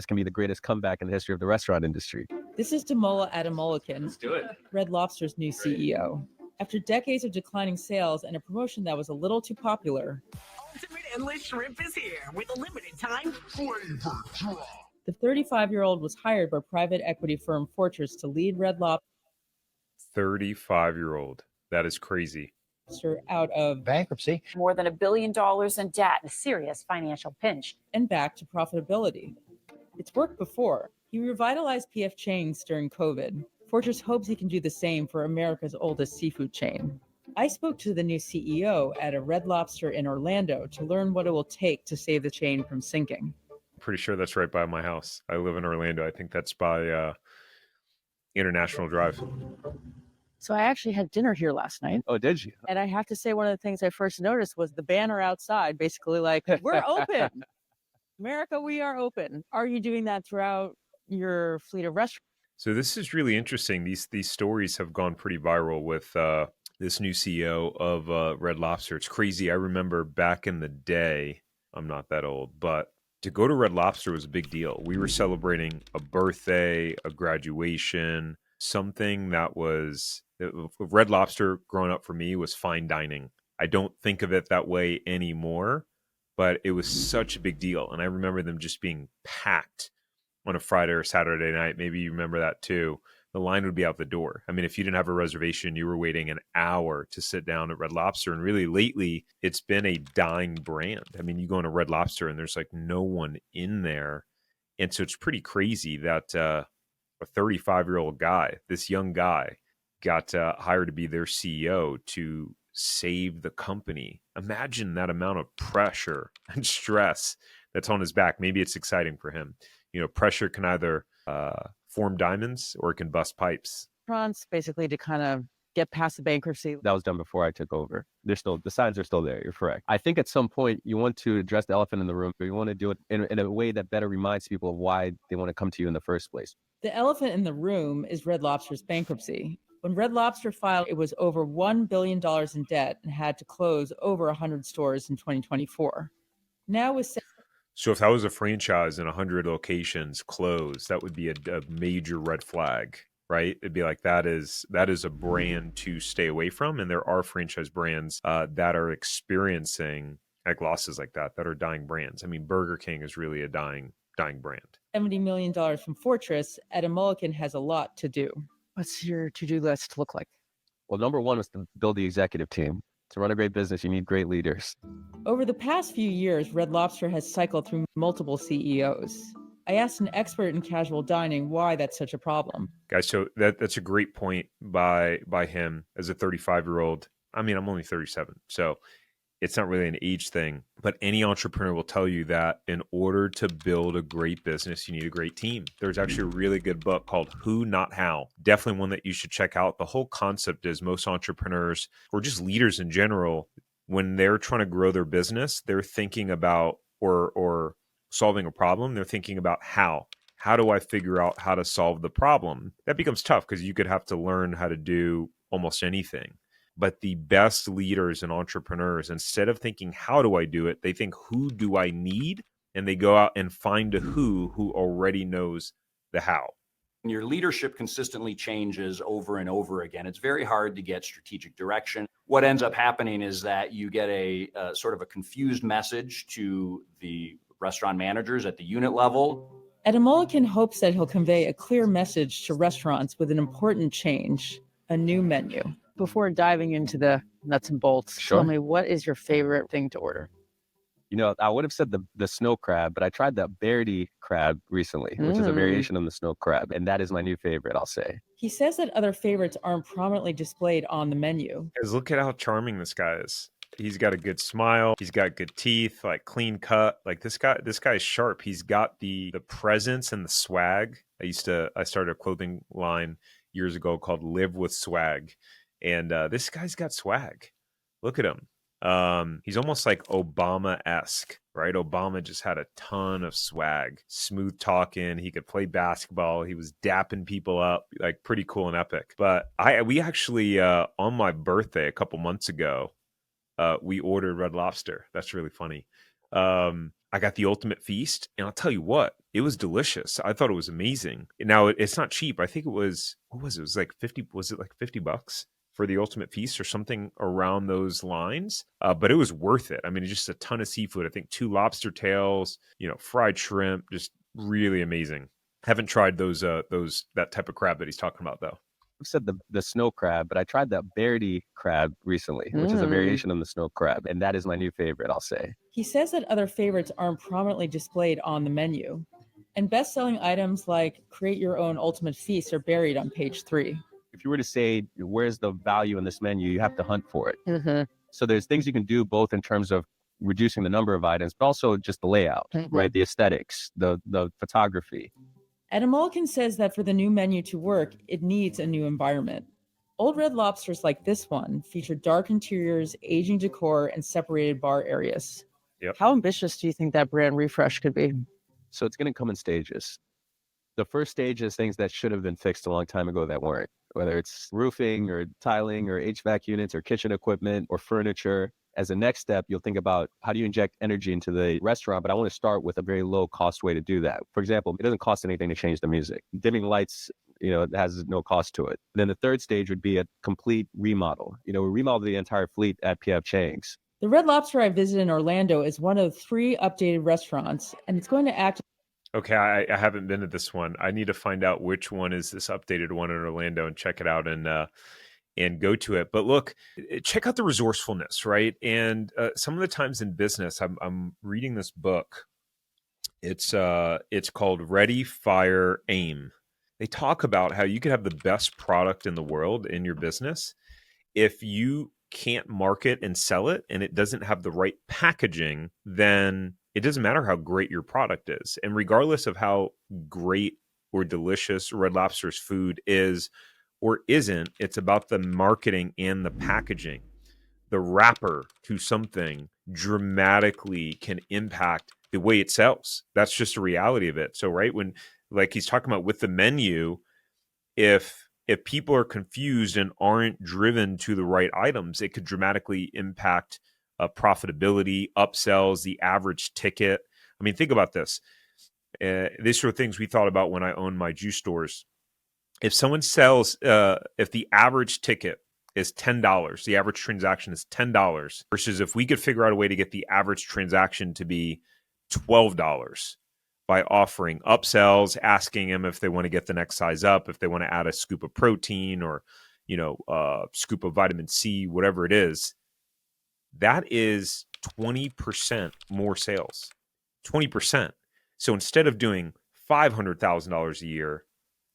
This can be the greatest comeback in the history of the restaurant industry. This is Damola Adamolican, Let's do it. Red Lobster's new CEO. After decades of declining sales and a promotion that was a little too popular, Ultimate Endless Shrimp is here with a limited time flavor drop. The 35-year-old was hired by private equity firm Fortress to lead Red 35-year-old. That is crazy. Lobster out of bankruptcy, more than $1 billion in debt, a serious financial pinch, and back to profitability. It's worked before. He revitalized PF Chang's during COVID. Fortress hopes he can do the same for America's oldest seafood chain. I spoke to the new CEO at a Red Lobster in Orlando to learn what it will take to save the chain from sinking. Pretty sure that's right by my house. I live in Orlando. I think that's by International Drive. So I actually had dinner here last night. Oh, did you? And I have to say, one of the things I first noticed was the banner outside, basically like, we're open. America, we are open. Are you doing that throughout your fleet of restaurants? So this is really interesting. These stories have gone pretty viral with this new CEO of Red Lobster. It's crazy. I remember back in the day, I'm not that old, but to go to Red Lobster was a big deal. We were celebrating a birthday, a graduation, something that was Red Lobster growing up for me was fine dining. I don't think of it that way anymore, but it was such a big deal. And I remember them just being packed on a Friday or Saturday night. Maybe you remember that too. The line would be out the door. I mean, if you didn't have a reservation, you were waiting an hour to sit down at Red Lobster. And really lately, it's been a dying brand. I mean, you go into Red Lobster and there's like no one in there. And so it's pretty crazy that a 35-year-old guy, this young guy, got hired to be their CEO to save the company. Imagine that amount of pressure and stress that's on his back. Maybe it's exciting for him. You know, pressure can either form diamonds or it can bust pipes. Restaurants, basically to kind of get past the bankruptcy. That was done before I took over. The signs are still there. You're correct. I think at some point you want to address the elephant in the room, but you want to do it in a way that better reminds people of why they want to come to you in the first place. The elephant in the room is Red Lobster's bankruptcy. When Red Lobster filed, it was over $1 billion in debt and had to close over 100 stores in 2024. Now with So if that was a franchise and 100 locations closed, that would be a major red flag, right? It'd be like that is a brand to stay away from. And there are franchise brands that are experiencing like losses like that are dying brands. I mean, Burger King is really a dying brand. $70 million from Fortress, Adamolican has a lot to do. What's your to-do list look like? Well, number one was to build the executive team. To run a great business, you need great leaders. Over the past few years, Red Lobster has cycled through multiple CEOs. I asked an expert in casual dining why that's such a problem. Guys, so that's a great point by him as a 35-year-old. I mean, I'm only 37, so it's not really an age thing. But any entrepreneur will tell you that in order to build a great business, you need a great team. There's actually a really good book called Who, Not How. Definitely one that you should check out. The whole concept is most entrepreneurs or just leaders in general, when they're trying to grow their business, they're thinking about or solving a problem. They're thinking about how. How do I figure out how to solve the problem? That becomes tough because you could have to learn how to do almost anything. But the best leaders and entrepreneurs, instead of thinking, how do I do it? They think, who do I need? And they go out and find a who already knows the how. Your leadership consistently changes over and over again. It's very hard to get strategic direction. What ends up happening is that you get a sort of a confused message to the restaurant managers at the unit level. Adamolican hopes that he'll convey a clear message to restaurants with an important change, a new menu. Before diving into the nuts and bolts, Tell me, what is your favorite thing to order? You know, I would have said the snow crab, but I tried the Verdi crab recently, which is a variation on the snow crab. And that is my new favorite, I'll say. He says that other favorites aren't prominently displayed on the menu. Guys, look at how charming this guy is. He's got a good smile. He's got good teeth, like clean cut. Like this guy is sharp. He's got the presence and the swag. I started a clothing line years ago called Live with Swag. And this guy's got swag. Look at him. He's almost like Obama-esque, right? Obama just had a ton of swag, smooth talking. He could play basketball. He was dapping people up, like pretty cool and epic. But we actually, on my birthday a couple months ago, we ordered Red Lobster. That's really funny. I got the ultimate feast. And I'll tell you what, it was delicious. I thought it was amazing. Now it's not cheap. I think it was, what was it? It was like 50, was it like $50 for the ultimate feast or something around those lines? But it was worth it. I mean, just a ton of seafood. I think 2 lobster tails, fried shrimp, just really amazing. Haven't tried that type of crab that he's talking about though. I've said the snow crab, but I tried that Verdi crab recently, which is a variation on the snow crab, and that is my new favorite, I'll say. He says that other favorites aren't prominently displayed on the menu, and best-selling items like Create Your Own Ultimate Feast are buried on page 3. If you were to say, where's the value in this menu, you have to hunt for it. Mm-hmm. So there's things you can do both in terms of reducing the number of items, but also just the layout, right? The aesthetics, the photography. Etymologin says that for the new menu to work, it needs a new environment. Old Red Lobsters like this one feature dark interiors, aging decor, and separated bar areas. Yep. How ambitious do you think that brand refresh could be? So it's going to come in stages. The first stage is things that should have been fixed a long time ago that weren't, whether it's roofing or tiling or HVAC units or kitchen equipment or furniture. As a next step, you'll think about how do you inject energy into the restaurant, but I want to start with a very low cost way to do that. For example, it doesn't cost anything to change the music. Dimming lights, it has no cost to it. Then the third stage would be a complete remodel. We remodeled the entire fleet at P.F. Chang's. The Red Lobster I visited in Orlando is one of 3 updated restaurants, and it's going to act. Okay, I haven't been to this one. I need to find out which one is this updated one in Orlando and check it out and go to it. But look, check out the resourcefulness, right? And some of the times in business, I'm reading this book. It's called Ready, Fire, Aim. They talk about how you could have the best product in the world in your business. If you can't market and sell it and it doesn't have the right packaging, then it doesn't matter how great your product is. And regardless of how great or delicious Red Lobster's food is or isn't, it's about the marketing and the packaging. The wrapper to something dramatically can impact the way it sells. That's just a reality of it. So, right, when, like he's talking about with the menu, if people are confused and aren't driven to the right items, it could dramatically impact profitability, upsells, the average ticket. I mean, think about this. These are things we thought about when I owned my juice stores. If someone sells, if the average ticket is $10, the average transaction is $10, versus if we could figure out a way to get the average transaction to be $12 by offering upsells, asking them if they want to get the next size up, if they want to add a scoop of protein or, scoop of vitamin C, whatever it is, that is 20% more sales, 20%. So instead of doing $500,000 a year,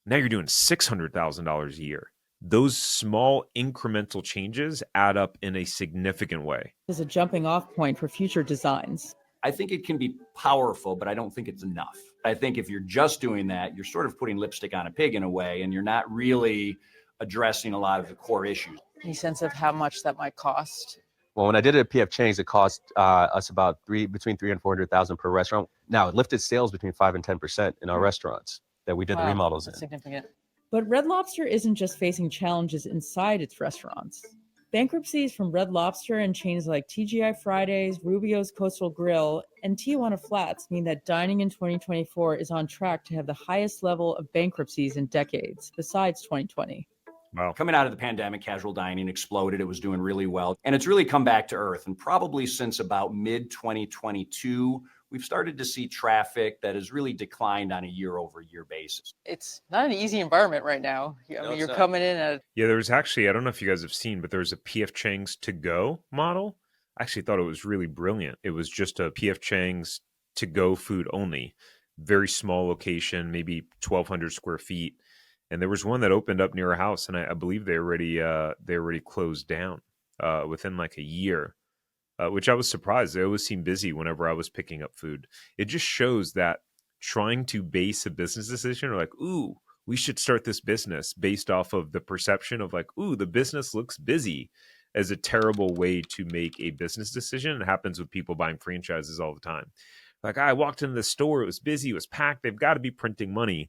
now you're doing $600,000 a year. Those small incremental changes add up in a significant way. As a jumping off point for future designs. I think it can be powerful, but I don't think it's enough. I think if you're just doing that, you're sort of putting lipstick on a pig in a way, and you're not really addressing a lot of the core issues. Any sense of how much that might cost? Well, when I did it at P.F. Chang's, it cost us about between $300,000 and $400,000 per restaurant. Now, it lifted sales between 5% and 10% in our restaurants that we did the remodels in. Significant. But Red Lobster isn't just facing challenges inside its restaurants. Bankruptcies from Red Lobster and chains like TGI Fridays, Rubio's Coastal Grill, and Tijuana Flats mean that dining in 2024 is on track to have the highest level of bankruptcies in decades, besides 2020. Wow. Coming out of the pandemic, casual dining exploded. It was doing really well. And it's really come back to earth. And probably since about mid-2022, we've started to see traffic that has really declined on a year-over-year basis. It's not an easy environment right now. I mean, you're coming in at... Yeah, there was actually, I don't know if you guys have seen, but there was a P.F. Chang's to-go model. I actually thought it was really brilliant. It was just a P.F. Chang's to-go food only. Very small location, maybe 1,200 square feet. And there was one that opened up near a house, and I believe they already closed down within like a year, which I was surprised. They always seemed busy whenever I was picking up food. It just shows that trying to base a business decision, or like, ooh, we should start this business based off of the perception of like, ooh, the business looks busy, as a terrible way to make a business decision. It happens with people buying franchises all the time. Like, I walked into the store, it was busy, it was packed. They've got to be printing money.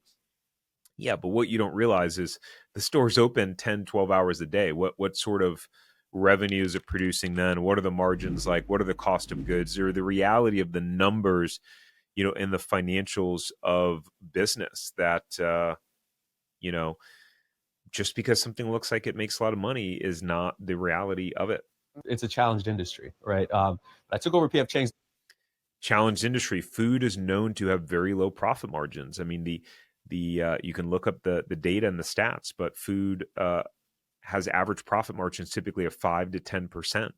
Yeah, but what you don't realize is the store's open 10, 12 hours a day. What sort of revenue is it producing then? What are the margins like? What are the cost of goods? Or the reality of the numbers in the financials of business that, just because something looks like it makes a lot of money is not the reality of it. It's a challenged industry, right? I took over PF Chang's. Challenged industry. Food is known to have very low profit margins. I mean, you can look up the data and the stats, but food has average profit margins typically of 5 to 10%.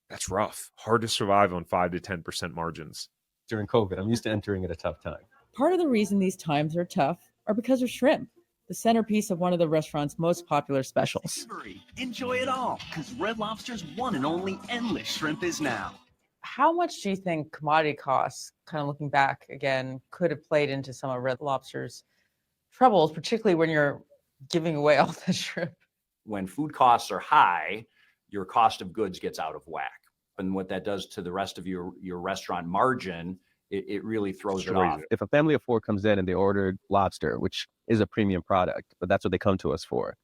That's rough. Hard to survive on 5 to 10% margins. During COVID, I'm used to entering at a tough time. Part of the reason these times are tough are because of shrimp, the centerpiece of one of the restaurant's most popular specials. Enjoy it all, because Red Lobster's one and only endless shrimp is now. How much do you think commodity costs, kind of looking back again, could have played into some of Red Lobster's troubles, particularly when you're giving away all the shrimp? When food costs are high, your cost of goods gets out of whack. And what that does to the rest of your restaurant margin, it really throws it off. If a family of 4 comes in and they ordered lobster, which is a premium product, but that's what they come to us for,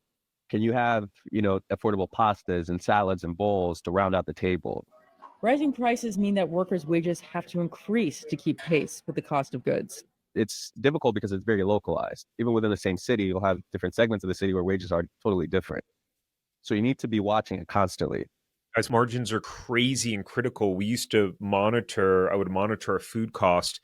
can you have, affordable pastas and salads and bowls to round out the table? Rising prices mean that workers' wages have to increase to keep pace with the cost of goods. It's difficult because it's very localized. Even within the same city, you'll have different segments of the city where wages are totally different. So you need to be watching it constantly. As margins are crazy and critical, we used to I would monitor our food cost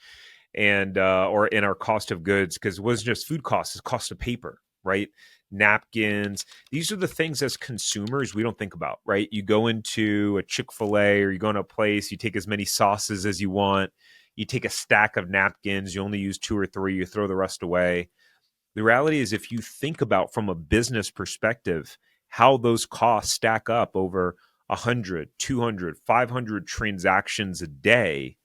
and or in our cost of goods, because it wasn't just food costs, it's cost of paper, right? Napkins. These are the things as consumers we don't think about, right? You go into a Chick-fil-A or you go into a place, you take as many sauces as you want, you take a stack of napkins, you only use 2 or 3, you throw the rest away. The reality is, if you think about from a business perspective, how those costs stack up over 100, 200, 500 transactions a day,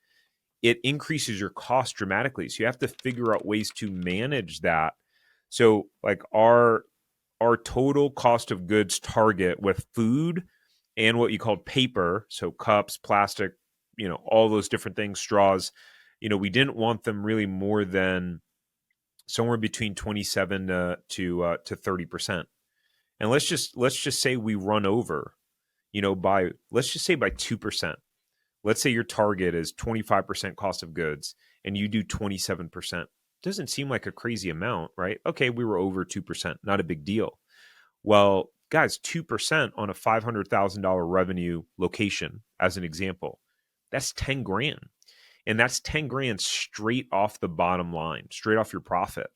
it increases your cost dramatically. So you have to figure out ways to manage that. So like our total cost of goods target with food and what you call paper, so cups, plastic, all those different things, straws, we didn't want them really more than somewhere between 27 to 30%. And let's just say we run over, let's just say by 2%. Let's say your target is 25% cost of goods and you do 27%. Doesn't seem like a crazy amount, right? Okay, we were over 2%, not a big deal. Well, guys, 2% on a $500,000 revenue location, as an example, that's 10 grand. And that's 10 grand straight off the bottom line, straight off your profit.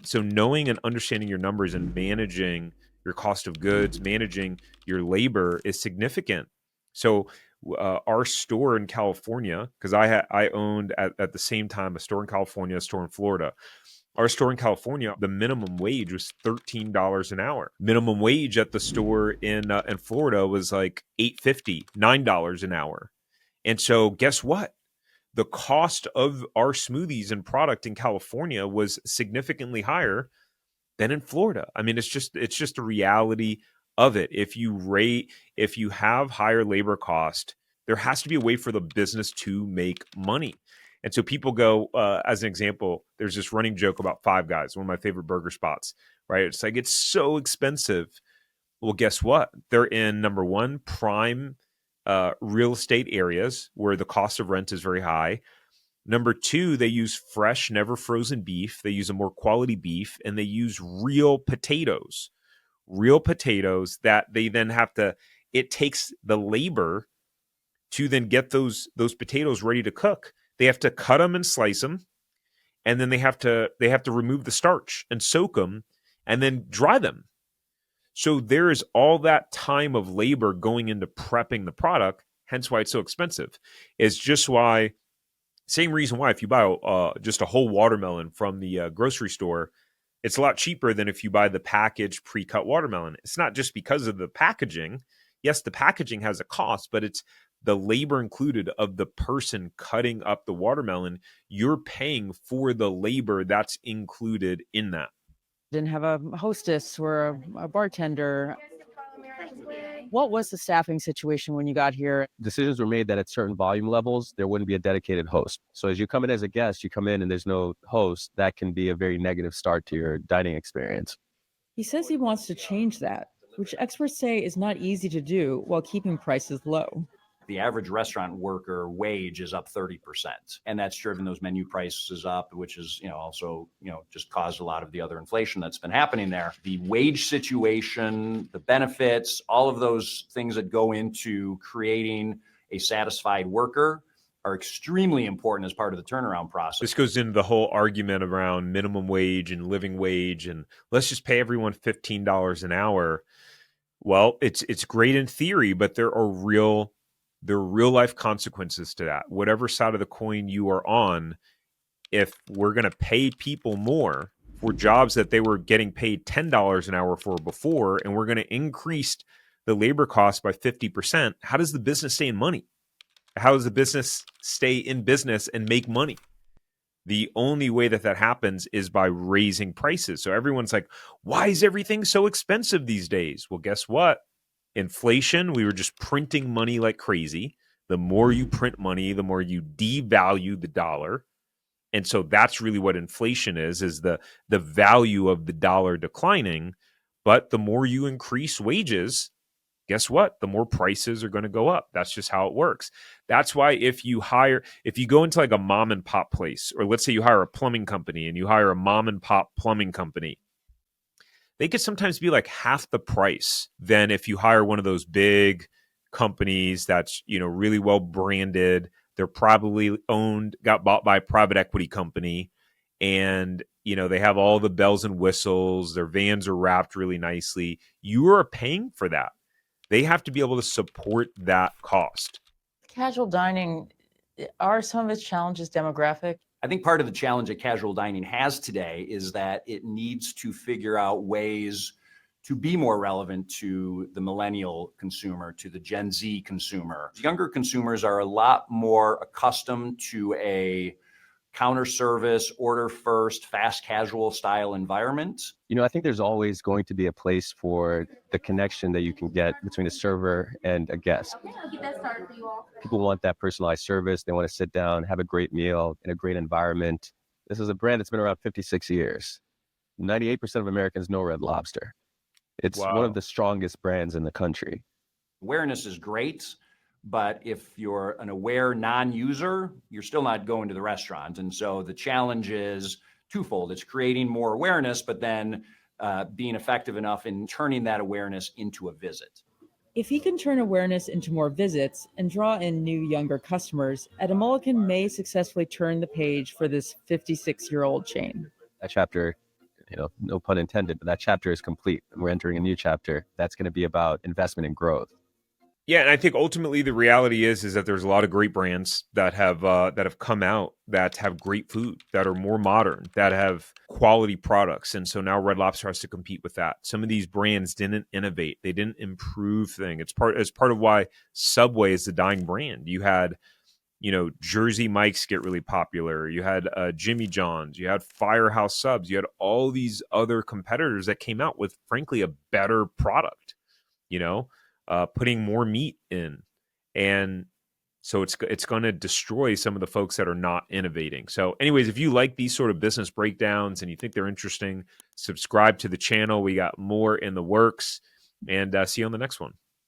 So knowing and understanding your numbers and managing your cost of goods, managing your labor is significant. So our store in California, because I owned at the same time a store in California, a store in Florida. Our store in California, the minimum wage was $13 an hour. Minimum wage at the store in Florida was like $8.50, $9 an hour. And so guess what? The cost of our smoothies and product in California was significantly higher than in Florida. I mean, it's just the reality of it. If you have higher labor cost, there has to be a way for the business to make money. And so people go, as an example, there's this running joke about Five Guys, one of my favorite burger spots, right? It's like, it's so expensive. Well, guess what? They're in, number one, prime real estate areas where the cost of rent is very high. Number two, they use fresh, never frozen beef. They use a more quality beef, and they use real potatoes that they then it takes the labor to then get those potatoes ready to cook. They have to cut them and slice them, and then they have to remove the starch and soak them and then dry them. So there is all that time of labor going into prepping the product, hence why it's so expensive. It's just why, same reason why if you buy just a whole watermelon from the grocery store, it's a lot cheaper than if you buy the packaged pre-cut watermelon. It's not just because of the packaging. Yes, the packaging has a cost, but it's the labor included of the person cutting up the watermelon. You're paying for the labor that's included in that. Didn't have a hostess or a bartender. What was the staffing situation when you got here? Decisions were made that at certain volume levels, there wouldn't be a dedicated host. So as you come in as a guest, you come in and there's no host. That can be a very negative start to your dining experience. He says he wants to change that, which experts say is not easy to do while keeping prices low. The average restaurant worker wage is up 30%. And that's driven those menu prices up, which is, also, just caused a lot of the other inflation that's been happening there. The wage situation, the benefits, all of those things that go into creating a satisfied worker are extremely important as part of the turnaround process. This goes into the whole argument around minimum wage and living wage, and let's just pay everyone $15 an hour. Well, it's great in theory, but there are real life consequences to that. Whatever side of the coin you are on, if we're going to pay people more for jobs that they were getting paid $10 an hour for before, and we're going to increase the labor cost by 50%, how does the business stay in money? How does the business stay in business and make money? The only way that happens is by raising prices. So everyone's like, why is everything so expensive these days? Well, guess what? Inflation, we were just printing money like crazy. The more you print money, the more you devalue the dollar. And so that's really what inflation is the value of the dollar declining. But the more you increase wages, guess what? The more prices are going to go up. That's just how it works. That's why if you go into like a mom and pop place, or let's say you hire a plumbing company and you hire a mom and pop plumbing company, they could sometimes be like half the price than if you hire one of those big companies that's, really well branded. They're probably got bought by a private equity company, and, they have all the bells and whistles. Their vans are wrapped really nicely. You are paying for that. They have to be able to support that cost. Casual dining, are some of its challenges demographic? I think part of the challenge that casual dining has today is that it needs to figure out ways to be more relevant to the millennial consumer, to the Gen Z consumer. Younger consumers are a lot more accustomed to a counter service, order first, fast casual style environment. I think there's always going to be a place for the connection that you can get between a server and a guest. Okay, I'll get that started for you all. People want that personalized service. They want to sit down, have a great meal in a great environment. This is a brand that's been around 56 years. 98% of Americans know Red Lobster. It's one of the strongest brands in the country. Awareness is great, but if you're an aware non-user, you're still not going to the restaurant. And so the challenge is twofold. It's creating more awareness, but then being effective enough in turning that awareness into a visit. If he can turn awareness into more visits and draw in new, younger customers, Mulligan may successfully turn the page for this 56-year-old chain. That chapter, no pun intended, but that chapter is complete. We're entering a new chapter that's going to be about investment and growth. Yeah, and I think ultimately the reality is that there's a lot of great brands that have come out that have great food, that are more modern, that have quality products, and so now Red Lobster has to compete with that. Some of these brands didn't innovate; they didn't improve things. It's part of why Subway is the dying brand. You had, Jersey Mike's get really popular. You had Jimmy John's. You had Firehouse Subs. You had all these other competitors that came out with, frankly, a better product. Putting more meat in. And so it's going to destroy some of the folks that are not innovating. So anyways, if you like these sort of business breakdowns and you think they're interesting, subscribe to the channel. We got more in the works, and see you on the next one.